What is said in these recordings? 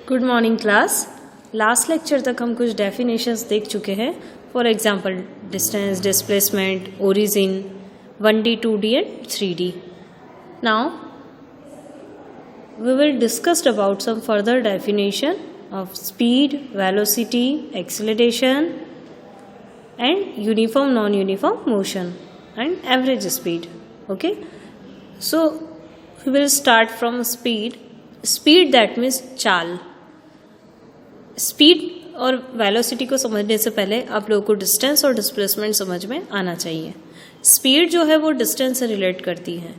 Good morning class. Last lecture तक हम कुछ डेफिनेशंस देख चुके हैं। For example distance, displacement, origin, 1D, 2D and 3D। Now we will discuss about some further definition of speed, velocity, acceleration and uniform non-uniform motion and average speed. Okay, so we will start from speed. Speed that means चाल। Speed और velocity को समझने से पहले आप लोगों को distance और डिस्प्लेसमेंट समझ में आना चाहिए। स्पीड जो है वो डिस्टेंस से रिलेट करती है।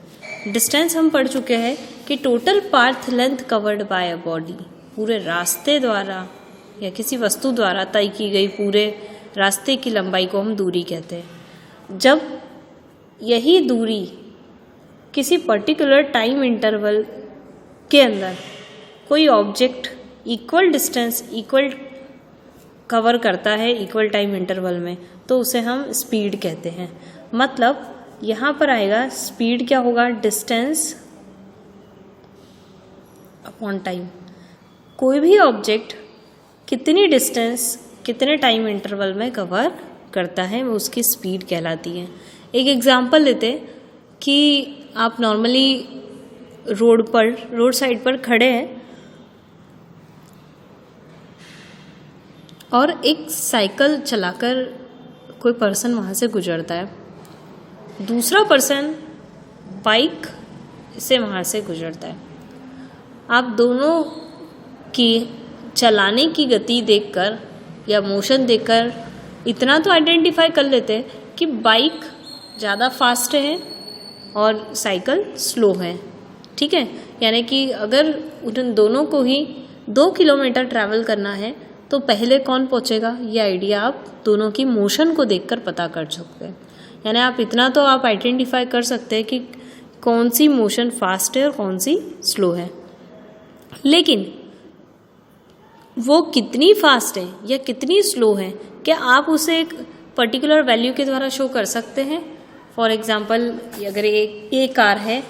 डिस्टेंस हम पढ़ चुके हैं कि total path length covered by a body, पूरे रास्ते द्वारा या किसी वस्तु द्वारा तय की गई पूरे रास्ते की लंबाई को हम दूरी कहते हैं। जब यही दूरी किसी पर्टिकुलर टाइम इंटरवल के अंदर कोई object equal distance equal cover करता है इक्वल टाइम इंटरवल में, तो उसे हम स्पीड कहते हैं। मतलब यहाँ पर आएगा स्पीड क्या होगा, डिस्टेंस अपॉन टाइम। कोई भी ऑब्जेक्ट कितनी डिस्टेंस कितने टाइम इंटरवल में कवर करता है वो उसकी स्पीड कहलाती है। एक एग्जांपल लेते कि आप नॉर्मली रोड साइड पर खड़े हैं और एक साइकिल चलाकर कोई पर्सन वहाँ से गुजरता है, दूसरा पर्सन बाइक से वहाँ से गुजरता है। आप दोनों की चलाने की गति देखकर या मोशन देखकर इतना तो आइडेंटिफाई कर लेते हैं कि बाइक ज़्यादा फास्ट है और साइकिल स्लो है। ठीक है, यानी कि अगर उन दोनों को ही 2 किलोमीटर ट्रैवल करना है तो पहले कौन पहुंचेगा, ये आइडिया आप दोनों की मोशन को देखकर पता कर सकते हैं। यानी आप इतना तो आप आइडेंटिफाई कर सकते हैं कि कौन सी मोशन फास्ट है और कौन सी स्लो है। लेकिन वो कितनी फास्ट है या कितनी स्लो है, क्या आप उसे एक पर्टिकुलर वैल्यू के द्वारा शो कर सकते हैं। फॉर एग्जाम्पल अगर ए कार है,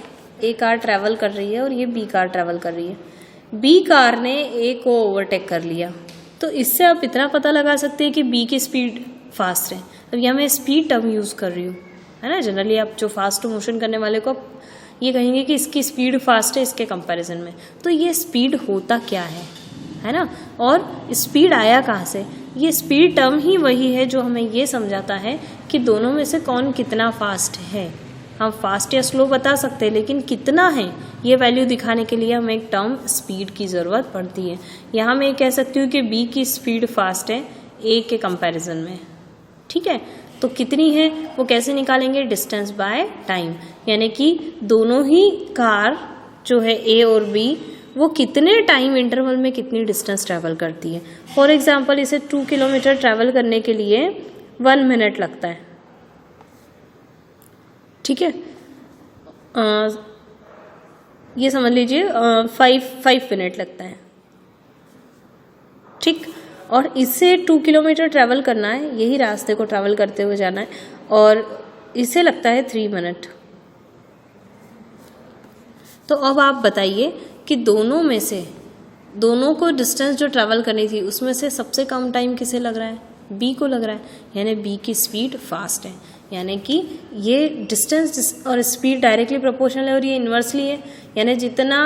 ए कार ट्रैवल कर रही है और ये बी कार ट्रैवल कर रही है, बी कार ने ए को ओवरटेक कर लिया, तो इससे आप इतना पता लगा सकते हैं कि बी की स्पीड फास्ट है। अब यहाँ मैं स्पीड टर्म यूज़ कर रही हूँ, है ना। जनरली आप जो फास्ट मोशन करने वाले को ये कहेंगे कि इसकी स्पीड फास्ट है इसके कंपैरिजन में। तो ये स्पीड होता क्या है ना। और स्पीड आया कहाँ से, ये स्पीड टर्म ही वही है जो हमें ये समझाता है कि दोनों में से कौन कितना फास्ट है। हम फास्ट या स्लो बता सकते हैं, लेकिन कितना है ये वैल्यू दिखाने के लिए हमें एक टर्म स्पीड की ज़रूरत पड़ती है। यहाँ मैं कह सकती हूँ कि बी की स्पीड फास्ट है ए के कंपैरिजन में। ठीक है, तो कितनी है वो कैसे निकालेंगे, डिस्टेंस बाय टाइम। यानी कि दोनों ही कार जो है ए और बी वो कितने टाइम इंटरवल में कितनी डिस्टेंस ट्रैवल करती है। फॉर एग्जाम्पल इसे 2 किलोमीटर ट्रैवल करने के लिए 1 मिनट लगता है। ठीक है, ये समझ लीजिए 5 मिनट लगता है। ठीक, और इससे 2 किलोमीटर ट्रैवल करना है, यही रास्ते को ट्रैवल करते हुए जाना है, और इससे लगता है 3 मिनट। तो अब आप बताइए कि दोनों में से दोनों को डिस्टेंस जो ट्रैवल करनी थी उसमें से सबसे कम टाइम किसे लग रहा है, बी को लग रहा है। यानी बी की स्पीड फास्ट है। यानी कि ये डिस्टेंस और स्पीड डायरेक्टली प्रोपोर्शनल है और ये इन्वर्सली है। यानी जितना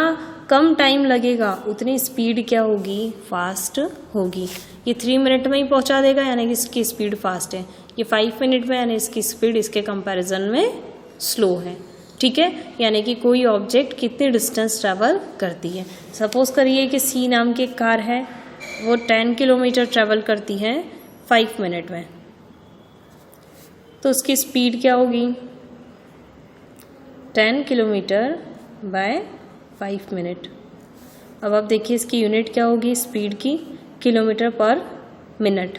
कम टाइम लगेगा उतनी स्पीड क्या होगी, फास्ट होगी। ये 3 मिनट में ही पहुंचा देगा, यानी कि इसकी स्पीड फास्ट है। ये 5 मिनट में, यानी इसकी स्पीड इसके कंपैरिजन में स्लो है। ठीक है, यानी कि कोई ऑब्जेक्ट कितनी डिस्टेंस ट्रैवल करती है। सपोज करिए कि सी नाम की एक कार है, वो 10 किलोमीटर ट्रैवल करती है 5 मिनट में, तो उसकी स्पीड क्या होगी, 10 किलोमीटर बाय 5 मिनट। अब आप देखिए इसकी यूनिट क्या होगी स्पीड की, किलोमीटर पर मिनट।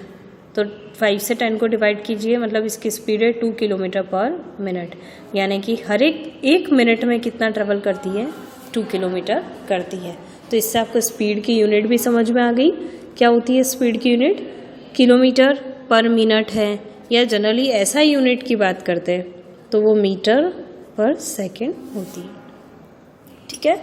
तो 5 से 10 को डिवाइड कीजिए, मतलब इसकी स्पीड है 2 किलोमीटर पर मिनट। यानी कि हर एक मिनट में कितना ट्रेवल करती है, 2 किलोमीटर करती है। तो इससे आपको स्पीड की यूनिट भी समझ में आ गई। क्या होती है स्पीड की यूनिट, किलोमीटर पर मिनट है, या जनरली ऐसा यूनिट की बात करते हैं तो वो मीटर पर सेकंड होती है। ठीक है,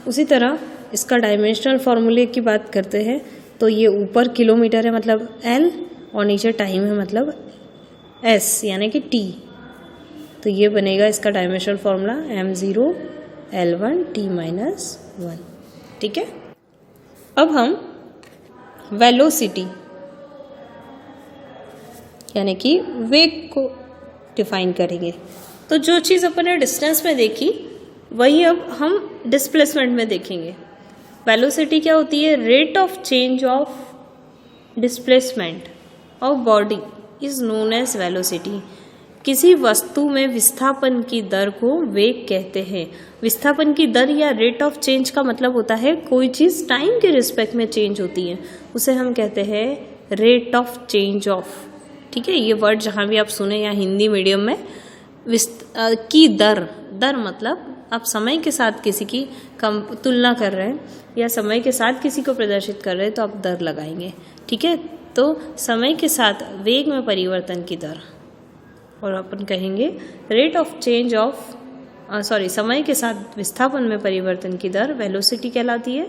उसी तरह इसका डायमेंशनल फॉर्मूले की बात करते हैं तो ये ऊपर किलोमीटर है मतलब L और नीचे टाइम है मतलब S यानी कि T। तो ये बनेगा इसका dimensional formula m0 L1 t-1। ठीक है, अब हम वेलोसिटी यानी कि वेग को डिफाइन करेंगे। तो जो चीज़ अपन ने डिस्टेंस में देखी वही अब हम डिस्प्लेसमेंट में देखेंगे। वेलोसिटी क्या होती है? Rate of change of displacement of body is known as velocity. किसी वस्तु में विस्थापन की दर को वेग कहते हैं। विस्थापन की दर या रेट ऑफ चेंज का मतलब होता है कोई चीज़ टाइम के रिस्पेक्ट में चेंज होती है, उसे हम कहते हैं रेट ऑफ चेंज ऑफ। ठीक है, ये वर्ड जहाँ भी आप सुने या हिंदी मीडियम में की दर मतलब आप समय के साथ किसी की तुलना कर रहे हैं या समय के साथ किसी को प्रदर्शित कर रहे हैं तो आप दर लगाएंगे। ठीक है, तो समय के साथ वेग में परिवर्तन की दर, और अपन कहेंगे रेट ऑफ चेंज ऑफ समय के साथ विस्थापन में परिवर्तन की दर वेलोसिटी कहलाती है,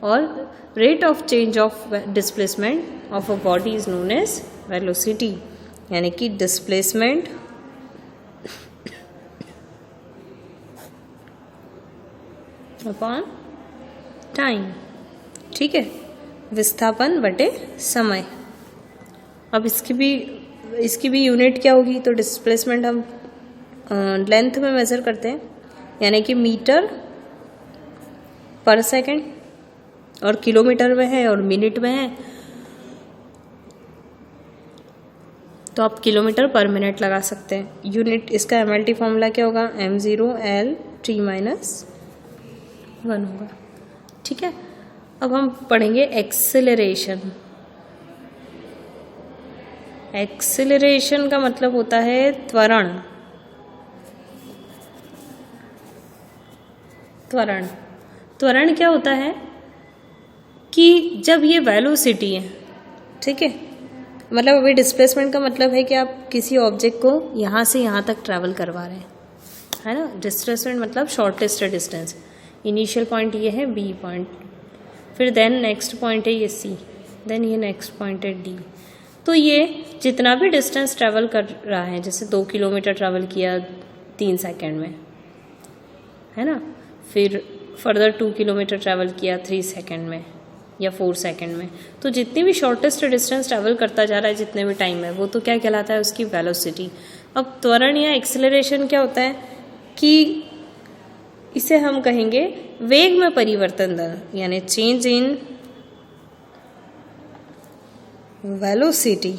और rate of change of displacement of a body is known as velocity, यानी कि डिस्प्लेसमेंट अपॉन टाइम। ठीक है, विस्थापन बटे समय। अब इसकी भी यूनिट क्या होगी? तो डिस्प्लेसमेंट हम लेंथ में मेजर करते हैं, यानी कि मीटर पर सेकंड, और किलोमीटर में है और मिनट में है तो आप किलोमीटर पर मिनट लगा सकते हैं। यूनिट इसका MLT फॉर्मूला क्या होगा? m0 L t-1 होगा। ठीक है, अब हम पढ़ेंगे एक्सेलरेशन। एक्सेलरेशन का मतलब होता है त्वरण। त्वरण क्या होता है कि जब ये वेलोसिटी है, ठीक है, मतलब अभी डिस्प्लेसमेंट का मतलब है कि आप किसी ऑब्जेक्ट को यहाँ से यहाँ तक ट्रैवल करवा रहे हैं, है ना। डिस्प्लेसमेंट मतलब शॉर्टेस्ट डिस्टेंस। इनिशियल पॉइंट ये है B पॉइंट, फिर देन नेक्स्ट पॉइंट है ये C, देन ये नेक्स्ट पॉइंट है D। तो ये जितना भी डिस्टेंस ट्रैवल कर रहा है, जैसे 2 किलोमीटर ट्रैवल किया 3 सेकेंड में, है ना, फिर फर्दर 2 किलोमीटर ट्रैवल किया 3 सेकेंड में या 4 सेकेंड में, तो जितनी भी शॉर्टेस्ट डिस्टेंस ट्रैवल करता जा रहा है जितने भी टाइम में, वो तो क्या कहलाता है? उसकी वेलोसिटी। अब त्वरण या एक्सेलरेशन क्या होता है कि इसे हम कहेंगे वेग में परिवर्तन दर, यानी change in velocity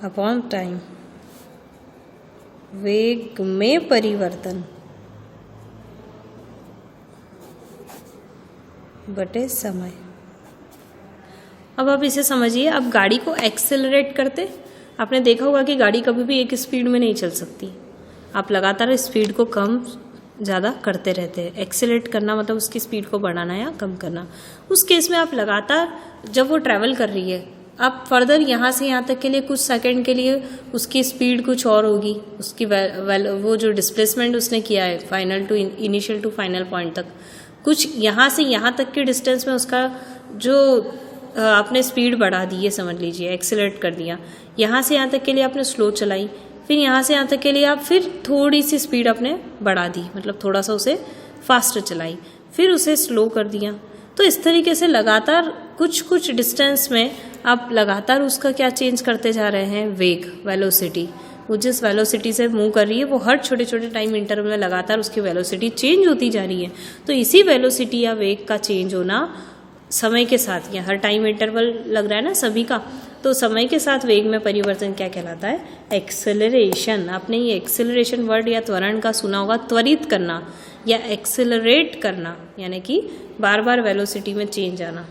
upon time. वेग में परिवर्तन बटे समय। अब आप इसे समझिए, आप गाड़ी को एक्सेलरेट करते, आपने देखा होगा कि गाड़ी कभी भी एक स्पीड में नहीं चल सकती, आप लगातार स्पीड को कम ज़्यादा करते रहते हैं। एक्सेलरेट करना मतलब उसकी स्पीड को बढ़ाना या कम करना। उस केस में आप लगातार जब वो ट्रैवल कर रही है, आप फर्दर यहाँ से यहाँ तक के लिए कुछ सेकंड के लिए उसकी स्पीड कुछ और होगी, उसकी वो जो डिस्प्लेसमेंट उसने किया है final to initial to final point तक, कुछ यहाँ से यहाँ तक के डिस्टेंस में उसका जो आपने स्पीड बढ़ा दी है, समझ लीजिए एक्सेलरेट कर दिया। यहाँ से यहाँ तक के लिए आपने स्लो चलाई, फिर यहाँ से यहाँ तक के लिए आप फिर थोड़ी सी स्पीड आपने बढ़ा दी, मतलब थोड़ा सा उसे फास्ट चलाई, फिर उसे स्लो कर दिया। तो इस तरीके से लगातार कुछ डिस्टेंस में आप लगातार उसका क्या चेंज करते जा रहे हैं? वेग, वेलोसिटी। वो जिस वेलोसिटी से मूव कर रही है वो हर छोटे छोटे टाइम इंटरवल में लगातार उसकी वेलोसिटी चेंज होती जा रही है। तो इसी वेलोसिटी या वेग का चेंज होना समय के साथ, या हर टाइम इंटरवल लग रहा है ना सभी का, तो समय के साथ वेग में परिवर्तन क्या कहलाता है? एक्सेलरेशन। आपने ये एक्सेलरेशन वर्ड या त्वरण का सुना होगा, त्वरित करना या एक्सेलरेट करना, यानी कि बार बार वेलोसिटी में चेंज आना।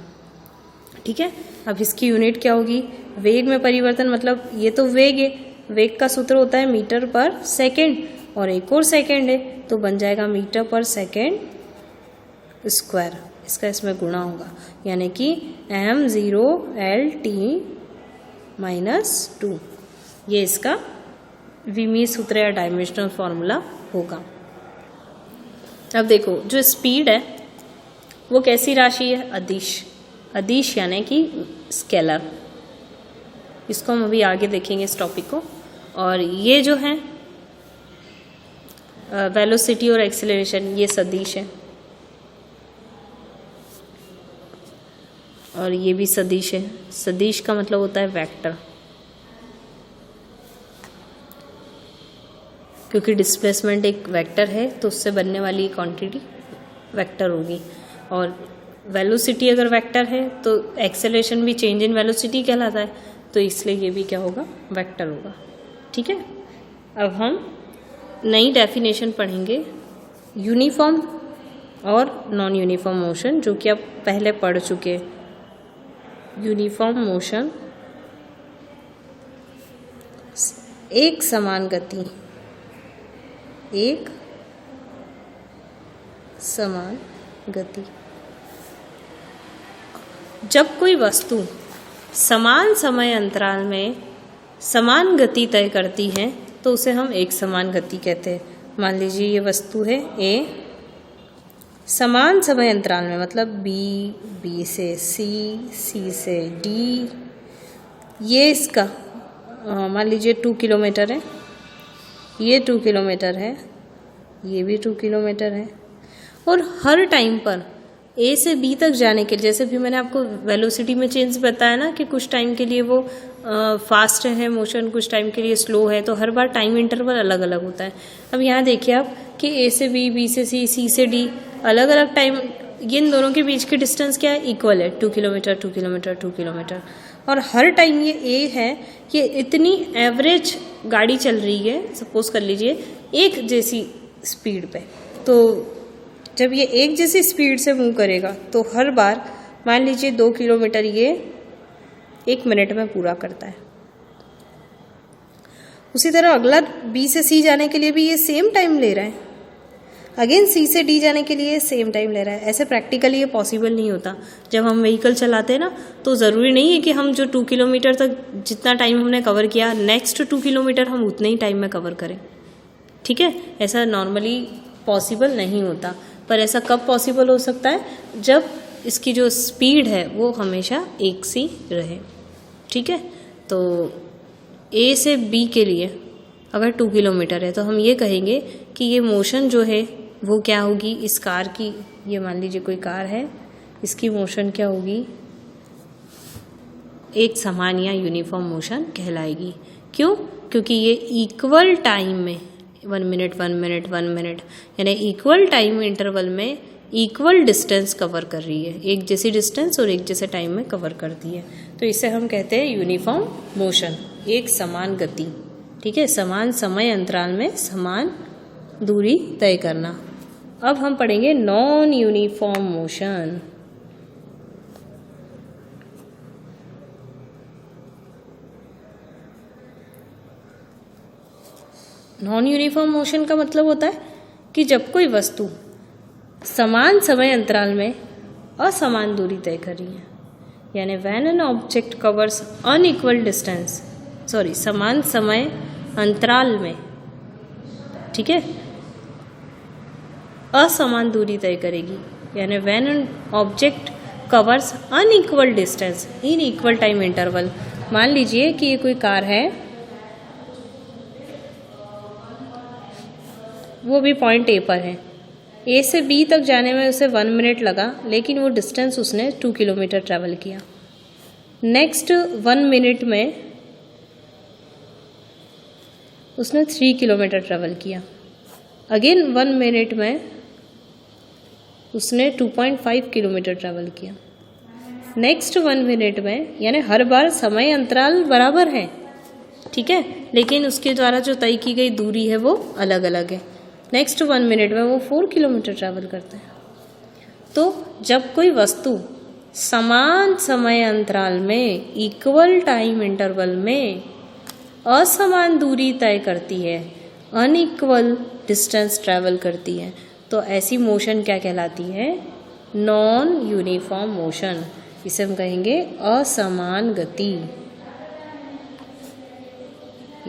ठीक है, अब इसकी यूनिट क्या होगी? वेग में परिवर्तन मतलब ये तो वेग है, वेग का सूत्र होता है मीटर पर सेकेंड, और एक और सेकेंड है तो बन जाएगा मीटर पर सेकेंड स्क्वायर, इसका इसमें गुणा होगा, यानी कि m0 L t-2, ये इसका विमीय सूत्र या डायमेंशनल फॉर्मूला होगा। अब देखो, जो स्पीड है वो कैसी राशि है? अदिश। अदिश यानी कि स्केलर। इसको हम अभी आगे देखेंगे इस टॉपिक को। और ये जो है वेलोसिटी और एक्सेलरेशन, ये सदिश है, और ये भी सदिश है। सदिश का मतलब होता है वेक्टर, क्योंकि डिस्प्लेसमेंट एक वेक्टर है तो उससे बनने वाली क्वांटिटी वेक्टर होगी। और वेलोसिटी अगर वेक्टर है तो एक्सेलरेशन भी चेंज इन वेलोसिटी कहलाता है, तो इसलिए ये भी क्या होगा? वेक्टर होगा। ठीक है, अब हम नई डेफिनेशन पढ़ेंगे यूनिफॉर्म और नॉन यूनिफॉर्म मोशन, जो कि आप पहले पढ़ चुके। यूनिफॉर्म मोशन, एक समान गति, एक समान गति। जब कोई वस्तु समान समय अंतराल में समान गति तय करती है तो उसे हम एक समान गति कहते हैं। मान लीजिए ये वस्तु है ए, समान समय अंतराल में, मतलब बी, बी से सी, सी से डी, ये इसका मान लीजिए 2 किलोमीटर है, ये 2 किलोमीटर है, ये भी 2 किलोमीटर है। और हर टाइम पर ए से बी तक जाने के लिए, जैसे भी मैंने आपको वेलोसिटी में चेंज बताया ना कि कुछ टाइम के लिए वो फास्ट है मोशन, कुछ टाइम के लिए स्लो है, तो हर बार टाइम इंटरवल अलग अलग होता है। अब यहाँ देखिए आप कि ए से बी, बी से सी, सी से डी, अलग अलग टाइम, इन दोनों के बीच की डिस्टेंस क्या है? इक्वल है, 2 किलोमीटर 2 किलोमीटर 2 किलोमीटर। और हर टाइम ये ए है, ये इतनी एवरेज गाड़ी चल रही है, सपोज कर लीजिए एक जैसी स्पीड पे, तो जब ये एक जैसी स्पीड से मूव करेगा तो हर बार मान लीजिए 2 किलोमीटर ये 1 मिनट में पूरा करता है। उसी तरह अगला बी से सी जाने के लिए भी ये सेम टाइम ले रहा है, अगेन सी से डी जाने के लिए सेम टाइम ले रहा है। ऐसे प्रैक्टिकली ये पॉसिबल नहीं होता। जब हम व्हीकल चलाते हैं ना, तो ज़रूरी नहीं है कि हम जो 2 किलोमीटर तक जितना टाइम हमने कवर किया, नेक्स्ट 2 किलोमीटर हम उतने ही टाइम में कवर करें। ठीक है, ऐसा नॉर्मली पॉसिबल नहीं होता। पर ऐसा कब पॉसिबल हो सकता है? जब इसकी जो स्पीड है वो हमेशा एक सी रहे। ठीक है, तो ए से बी के लिए अगर 2 किलोमीटर है तो हम ये कहेंगे कि ये मोशन जो है वो क्या होगी? इस कार की, ये मान लीजिए कोई कार है, इसकी मोशन क्या होगी? एक समान या यूनिफॉर्म मोशन कहलाएगी। क्यों? क्योंकि ये इक्वल टाइम में 1 मिनट 1 मिनट 1 मिनट यानी इक्वल टाइम इंटरवल में इक्वल डिस्टेंस कवर कर रही है, एक जैसी डिस्टेंस और एक जैसे टाइम में कवर करती है। तो इसे हम कहते हैं यूनिफॉर्म मोशन, एक समान गति। ठीक है, समान समय अंतराल में समान दूरी तय करना। अब हम पढ़ेंगे non uniform motion. Non uniform motion का मतलब होता है कि जब कोई वस्तु समान समय अंतराल में असमान दूरी तय कर रही है, यानी when an object covers unequal distance, समान समय अंतराल में, ठीक है, असमान दूरी तय करेगी, यानी when an object covers unequal distance in equal time interval. मान लीजिए कि ये कोई कार है, वो भी पॉइंट ए पर है, ए से बी तक जाने में उसे 1 मिनट लगा, लेकिन वो डिस्टेंस उसने 2 किलोमीटर ट्रैवल किया। नेक्स्ट 1 मिनट में उसने 3 किलोमीटर ट्रैवल किया। अगेन 1 मिनट में उसने 2.5 किलोमीटर ट्रैवल किया। नेक्स्ट 1 मिनट में, यानी हर बार समय अंतराल बराबर है, ठीक है, लेकिन उसके द्वारा जो तय की गई दूरी है वो अलग अलग है। नेक्स्ट 1 मिनट में वो 4 किलोमीटर ट्रैवल करते हैं। तो जब कोई वस्तु समान समय अंतराल में इक्वल टाइम इंटरवल में असमान दूरी तय करती है, अनइक्वल डिस्टेंस ट्रैवल करती है, तो ऐसी मोशन क्या कहलाती है? Non uniform motion. इसे हम कहेंगे असमान गति।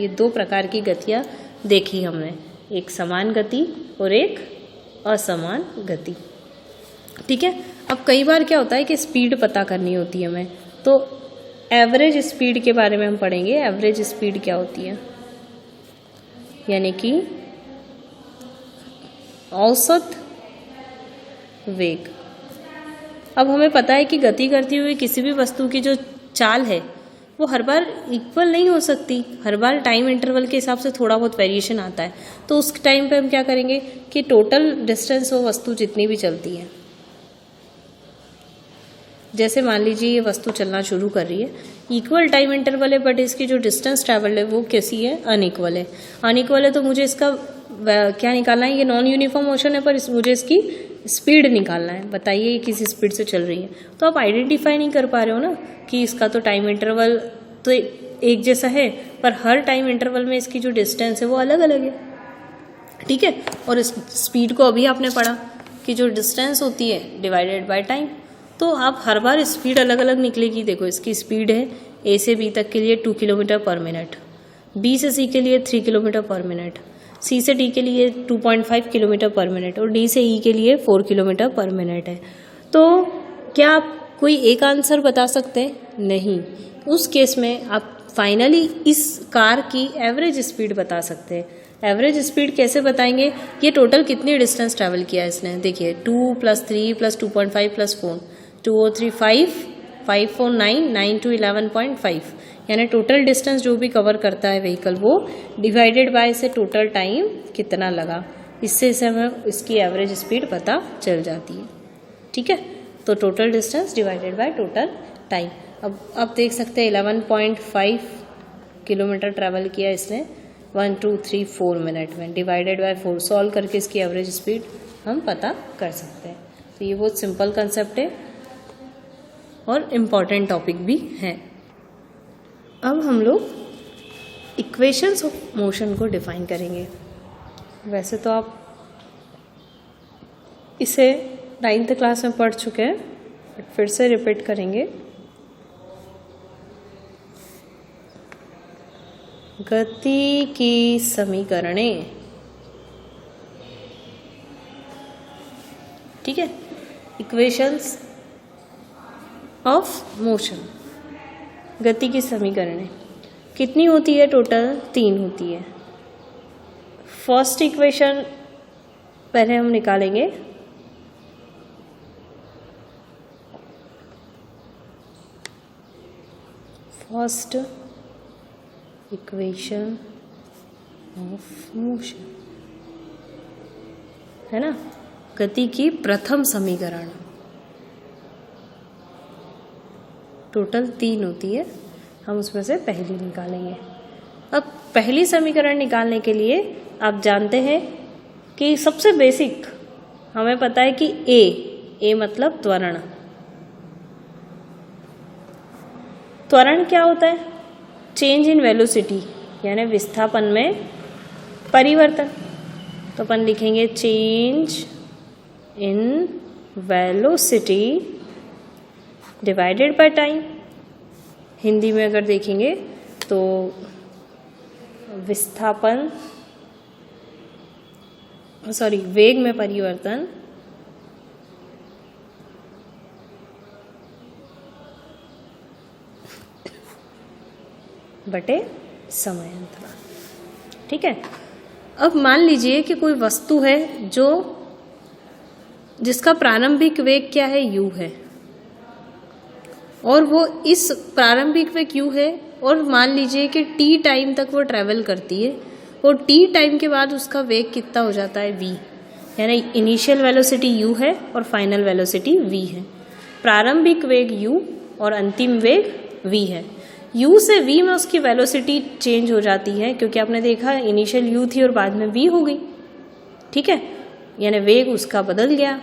ये 2 प्रकार की गतियाँ देखी हमने, एक समान गति और एक असमान गति। ठीक है, अब कई बार क्या होता है कि स्पीड पता करनी होती है हमें, तो एवरेज स्पीड के बारे में हम पढ़ेंगे। एवरेज स्पीड क्या होती है, यानी कि औसत वेग। अब हमें पता है कि गति करती हुई किसी भी वस्तु की जो चाल है वो हर बार इक्वल नहीं हो सकती, हर बार टाइम इंटरवल के हिसाब से थोड़ा बहुत वेरिएशन आता है। तो उस टाइम पे हम क्या करेंगे कि टोटल डिस्टेंस वो वस्तु जितनी भी चलती है, जैसे मान लीजिए ये वस्तु चलना शुरू कर रही है, इक्वल टाइम इंटरवल है बट इसकी जो डिस्टेंस ट्रैवल है वो कैसी है, अनइक्वल है। अनइक्वल है तो मुझे इसका क्या निकालना है, ये नॉन यूनिफॉर्म मोशन है पर मुझे इसकी स्पीड निकालना है। बताइए ये किसी स्पीड से चल रही है, तो आप आइडेंटिफाई नहीं कर पा रहे हो ना कि इसका तो टाइम इंटरवल तो एक जैसा है पर हर टाइम इंटरवल में इसकी जो डिस्टेंस है वो अलग अलग है। ठीक है, और इस स्पीड को अभी आपने पढ़ा कि जो डिस्टेंस होती है डिवाइडेड बाय टाइम, तो आप हर बार स्पीड अलग अलग निकलेगी। देखो इसकी स्पीड है ए से बी तक के लिए 2 किलोमीटर पर मिनट, बी से सी के लिए 3 किलोमीटर पर मिनट, सी से डी के लिए 2.5 किलोमीटर पर मिनट और डी से ई के लिए 4 किलोमीटर पर मिनट है। तो क्या आप कोई एक आंसर बता सकते हैं? नहीं। उस केस में आप फाइनली इस कार की एवरेज स्पीड बता सकते हैं। एवरेज स्पीड कैसे बताएंगे, ये टोटल कितनी डिस्टेंस ट्रैवल किया है इसने, देखिए 2 + 3 + 2.5 + 4, 2 और 3 5, 5 4 9, 9 to 11.5, यानी टोटल डिस्टेंस जो भी कवर करता है व्हीकल वो डिवाइडेड बाय से टोटल टाइम कितना लगा, इससे हमें इसकी एवरेज स्पीड पता चल जाती है। ठीक है, तो total distance divided by total time. अब देख सकते हैं 11.5 किलोमीटर ट्रैवल किया इसने 1 2 3 4 मिनट में, डिवाइडेड बाय 4 सॉल्व करके इसकी एवरेज स्पीड हम पता कर सकते हैं। तो ये बहुत सिंपल कंसेप्ट है और इम्पॉर्टेंट टॉपिक भी है। अब हम लोग इक्वेशंस ऑफ मोशन को डिफाइन करेंगे। वैसे तो आप इसे 9th क्लास में पढ़ चुके हैं, बट फिर से रिपीट करेंगे। गति की समीकरणें, ठीक है, इक्वेशंस ऑफ मोशन, गति की समीकरणें कितनी होती है, टोटल 3 होती है। फर्स्ट इक्वेशन पहले हम निकालेंगे, फर्स्ट इक्वेशन ऑफ मोशन है ना, गति की प्रथम समीकरण, टोटल 3 होती है, हम उसमें से पहली निकालेंगे। अब पहली समीकरण निकालने के लिए आप जानते हैं कि सबसे बेसिक हमें पता है कि ए मतलब त्वरण। त्वरण क्या होता है, चेंज इन वेलोसिटी, यानी विस्थापन में परिवर्तन। तो अपन लिखेंगे change in velocity divided by time. Hindi में अगर देखेंगे तो विस्थापन वेग में परिवर्तन बटे समय अंतराल। ठीक है, अब मान लीजिए कि कोई वस्तु है जिसका प्रारंभिक वेग क्या है, u है, और वो इस प्रारंभिक वेग u है और मान लीजिए कि t टाइम तक वो ट्रेवल करती है और t टाइम के बाद उसका वेग कितना हो जाता है, v, यानी इनिशियल वेलोसिटी u है और फाइनल वेलोसिटी v है। प्रारंभिक वेग u और अंतिम वेग v है। u से v में उसकी वेलोसिटी चेंज हो जाती है, क्योंकि आपने देखा इनिशियल u थी और बाद में v हो गई। ठीक है, यानी वेग उसका बदल गया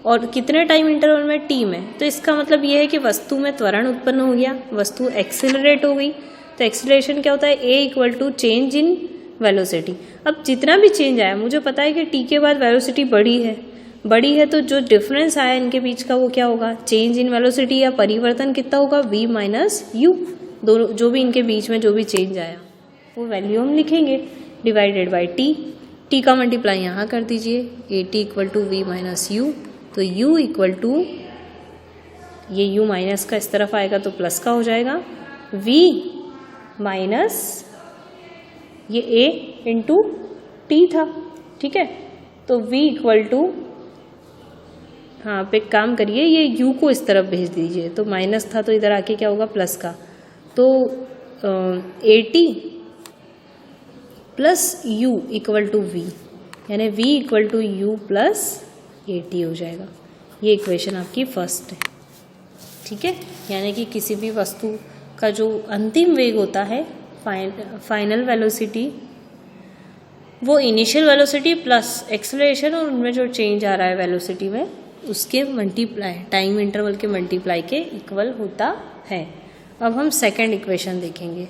और कितने टाइम इंटरवल में, t में। तो इसका मतलब यह है कि वस्तु में त्वरण उत्पन्न हो गया, वस्तु एक्सिलरेट हो गई। तो एक्सिलरेशन क्या होता है, a = चेंज इन वेलोसिटी। अब जितना भी चेंज आया, मुझे पता है कि t के बाद वेलोसिटी बढ़ी है तो जो डिफरेंस आया इनके बीच का वो क्या होगा, चेंज इन वेलोसिटी या परिवर्तन कितना होगा, v - u। दोनों जो भी इनके बीच में जो भी चेंज आया वो वैल्यू हम लिखेंगे डिवाइडेड बाय t। टी का मल्टीप्लाई यहाँ कर दीजिए, a t equal to v minus u, तो u इक्वल टू ये u माइनस का इस तरफ आएगा तो प्लस का हो जाएगा, v माइनस ये a इंटू टी था, ठीक है। तो v इक्वल टू, हाँ आप एक काम करिए, ये u को इस तरफ भेज दीजिए, तो माइनस था तो इधर आके क्या होगा प्लस का, तो a t plus u equal to v, यानी v equal to u plus a t हो जाएगा। ये इक्वेशन आपकी फर्स्ट है, ठीक है। यानी कि किसी भी वस्तु का जो अंतिम वेग होता है, फाइनल वेलोसिटी, वो इनिशियल वेलोसिटी प्लस एक्सेलरेशन और उनमें जो चेंज आ रहा है वेलोसिटी में, उसके मल्टीप्लाई, टाइम इंटरवल के मल्टीप्लाई के इक्वल होता है। अब हम सेकंड इक्वेशन देखेंगे।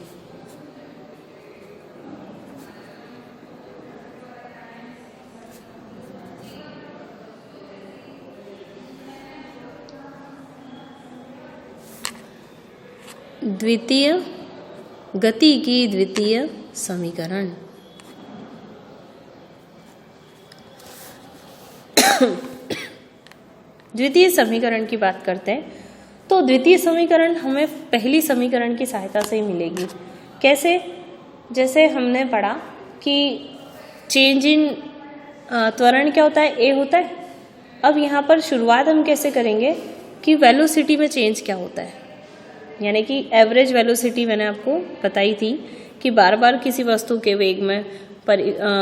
द्वितीय गति की द्वितीय समीकरण। द्वितीय समीकरण की बात करते हैं तो द्वितीय समीकरण हमें पहली समीकरण की सहायता से ही मिलेगी। कैसे? जैसे हमने पढ़ा कि चेंज इन त्वरण क्या होता है, ए होता है। अब यहाँ पर शुरुआत हम कैसे करेंगे कि वेलोसिटी में चेंज क्या होता है, यानी कि एवरेज वेलोसिटी मैंने आपको बताई थी कि बार बार किसी वस्तु के वेग में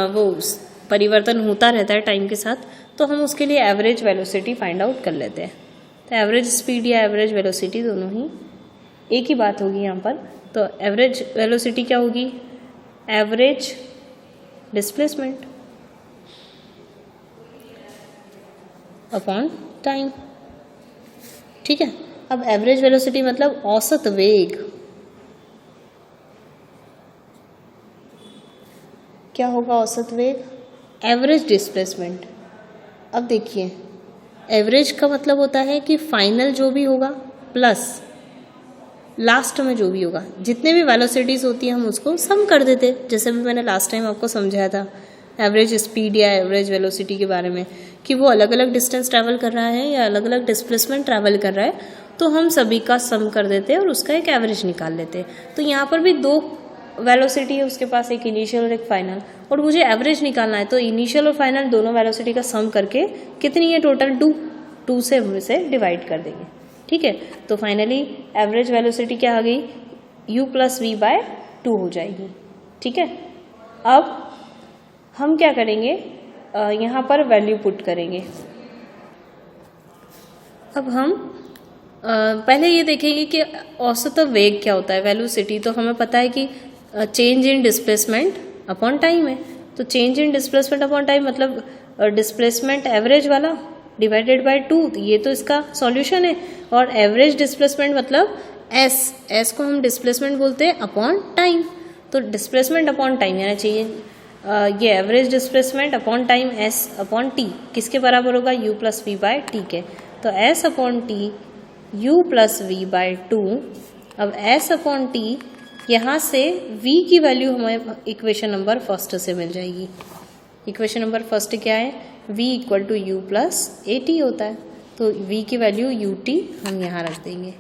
वो परिवर्तन होता रहता है टाइम के साथ, तो हम उसके लिए एवरेज वेलोसिटी फाइंड आउट कर लेते हैं। तो एवरेज स्पीड या एवरेज वेलोसिटी दोनों ही एक ही बात होगी यहाँ पर। तो एवरेज वेलोसिटी क्या होगी, एवरेज डिस्प्लेसमेंट अपॉन टाइम, ठीक है। अब एवरेज वेलोसिटी मतलब औसत वेग, क्या होगा औसत वेग, एवरेज डिस्प्लेसमेंट। अब देखिए एवरेज का मतलब होता है कि फाइनल जो भी होगा प्लस लास्ट में जो भी होगा, जितने भी वेलोसिटीज होती है हम उसको सम कर देते, जैसे भी मैंने लास्ट टाइम आपको समझाया था एवरेज स्पीड या एवरेज वेलोसिटी के बारे में, कि वो अलग अलग डिस्टेंस ट्रैवल कर रहा है या अलग अलग डिस्प्लेसमेंट ट्रैवल कर रहा है, तो हम सभी का सम कर देते हैं और उसका एक एवरेज निकाल लेते हैं। तो यहाँ पर भी दो वेलोसिटी है उसके पास, एक इनिशियल और एक फाइनल, और मुझे एवरेज निकालना है, तो इनिशियल और फाइनल दोनों वेलोसिटी का सम करके कितनी है टोटल, 2 से हम इसे डिवाइड कर देंगे, ठीक है। तो फाइनली एवरेज वेलोसिटी क्या आ गई, u प्लस वी बाय 2 हो जाएगी, ठीक है। अब हम क्या करेंगे, यहाँ पर वैल्यू पुट करेंगे। अब हम पहले ये देखेंगे कि औसत वेग क्या होता है, वेलोसिटी। तो हमें पता है कि change in displacement upon time है, तो change in displacement upon time मतलब डिस्प्लेसमेंट एवरेज वाला डिवाइडेड बाय 2, ये तो इसका सॉल्यूशन है। और एवरेज डिस्प्लेसमेंट मतलब एस को हम डिस्प्लेसमेंट बोलते हैं अपॉन टाइम, तो डिस्प्लेसमेंट अपॉन टाइम यानी चाहिए ये average displacement upon time s upon t किसके बराबर होगा, u plus v by t के। तो s upon t u plus v by 2। अब s अपॉन टी, यहाँ से v की वैल्यू हमें इक्वेशन नंबर फर्स्ट से मिल जाएगी। इक्वेशन नंबर फर्स्ट क्या है, v equal to u plus a t होता है, तो v की वैल्यू यू टी हम यहाँ रख देंगे,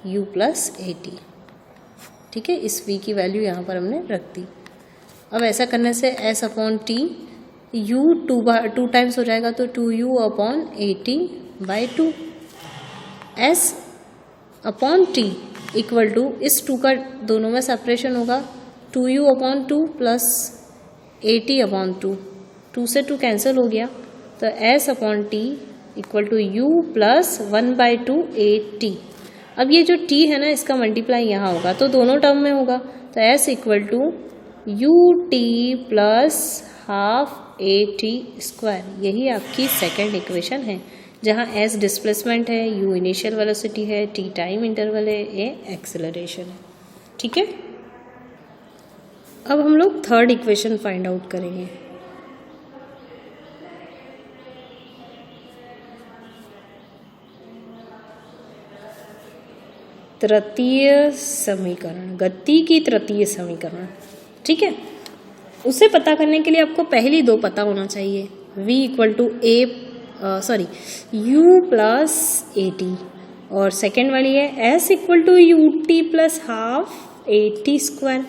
u प्लस ए टी, ठीक है। इस v की वैल्यू यहाँ पर हमने रख दी। अब ऐसा करने से s upon t u 2 times हो जाएगा, तो 2u upon a t by 2, s upon t equal to, इस 2 का दोनों में सेपरेशन होगा, 2u upon 2 plus a t upon 2, 2 से 2 कैंसिल हो गया, तो s upon t equal to u plus 1/2 a t. अब ये जो t है ना, इसका मल्टीप्लाई यहाँ होगा तो दोनों टर्म में होगा, तो s equal to u t plus half a t square. यही आपकी सेकेंड इक्वेशन है, जहाँ s डिस्प्लेसमेंट है, u इनिशियल वेलोसिटी है, t टाइम इंटरवल है, a एक्सेलरेशन है, ठीक है। अब हम लोग थर्ड इक्वेशन फाइंड आउट करेंगे। तृतीय समीकरण, गति की तृतीय समीकरण, ठीक है। उसे पता करने के लिए आपको पहली दो पता होना चाहिए, v equal to u plus a t, और सेकेंड वाली है s equal to u t plus half a t square.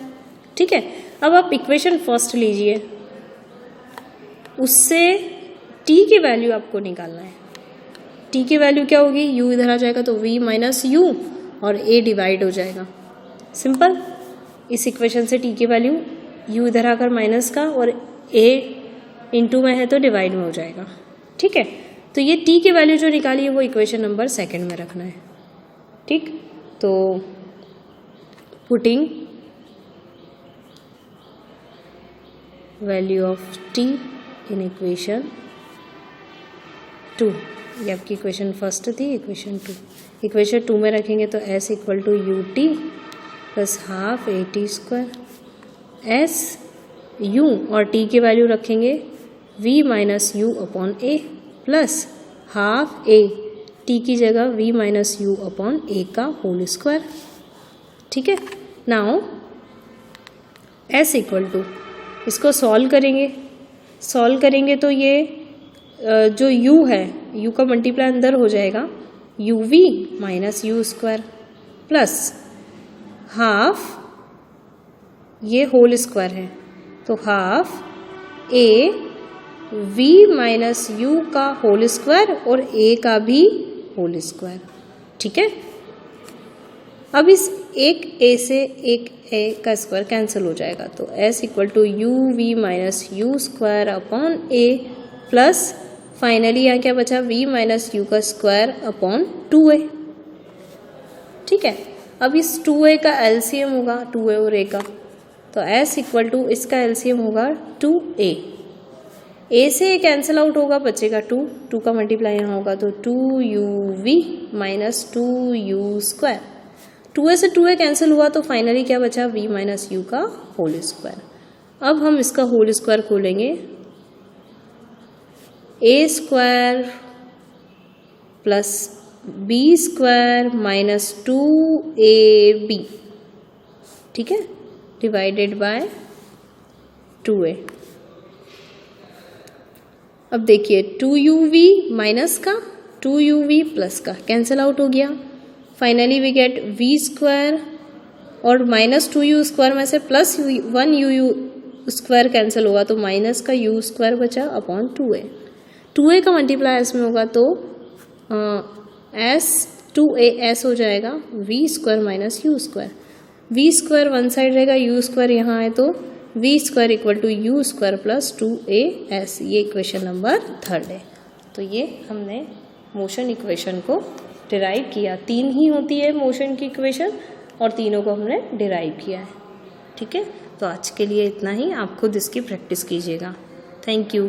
ठीक है, अब आप इक्वेशन फर्स्ट लीजिए, उससे t की वैल्यू आपको निकालना है। t की वैल्यू क्या होगी, u इधर आ जाएगा तो v माइनस यू और a डिवाइड हो जाएगा। सिंपल, इस इक्वेशन से t की वैल्यू u इधर आकर माइनस का और a इंटू में है तो डिवाइड में हो जाएगा। ठीक है, तो ये t की वैल्यू जो निकाली है वो इक्वेशन नंबर सेकंड में रखना है। ठीक, तो putting value of t in equation 2, ये आपकी इक्वेशन फर्स्ट थी, इक्वेशन 2 में रखेंगे तो s equal to u t plus half a t square, s u और t की वैल्यू रखेंगे v minus u upon a plus half a, t की जगह v minus u upon a का होल स्क्वायर। ठीक है, नाउ s इक्वल टू, इसको solve करेंगे तो ये जो u है, u का मल्टीप्लाई अंदर हो जाएगा, u v minus u square plus half, ये होल स्क्वायर है तो half a v minus u का होल स्क्वायर और ए का भी होल स्क्वायर। ठीक है, अब इस एक ए से एक ए का स्क्वायर कैंसिल हो जाएगा तो s equal to u v minus u square upon a plus finally यहाँ क्या बचा, v माइनस यू का स्क्वायर अपॉन 2a। ठीक है, अब इस 2a का एलसीएम होगा 2a और a का, तो s इक्वल टू इसका एलसीएम होगा 2a, a से a कैंसिल आउट होगा, बचेगा 2 का मल्टीप्लाई यहाँ होगा तो 2uv minus 2u square, 2a से 2a कैंसिल हुआ तो फाइनली क्या बचा, v माइनस यू का होल स्क्वायर। अब हम इसका होल स्क्वायर खोलेंगे, a square plus b square minus 2ab, ठीक है, डिवाइडेड बाय 2a। अब देखिए 2uv माइनस का 2uv प्लस का कैंसिल आउट हो गया, finally we get v square और माइनस 2u स्क्वायर में से प्लस 1u स्क्वायर कैंसिल होगा तो माइनस का u स्क्वायर बचा अपॉन 2a का मल्टीप्लाई इसमें होगा तो s 2a s हो जाएगा v square minus u square, v square one side रहेगा, u स्क्वायर यहाँ आए तो v square equal to u square plus 2as, ये इक्वेशन नंबर 3 है। तो ये हमने मोशन इक्वेशन को डिराइव किया, 3 ही होती है मोशन की इक्वेशन और तीनों को हमने डिराइव किया है। ठीक है, तो आज के लिए इतना ही, आप खुद इसकी प्रैक्टिस कीजिएगा। Thank you.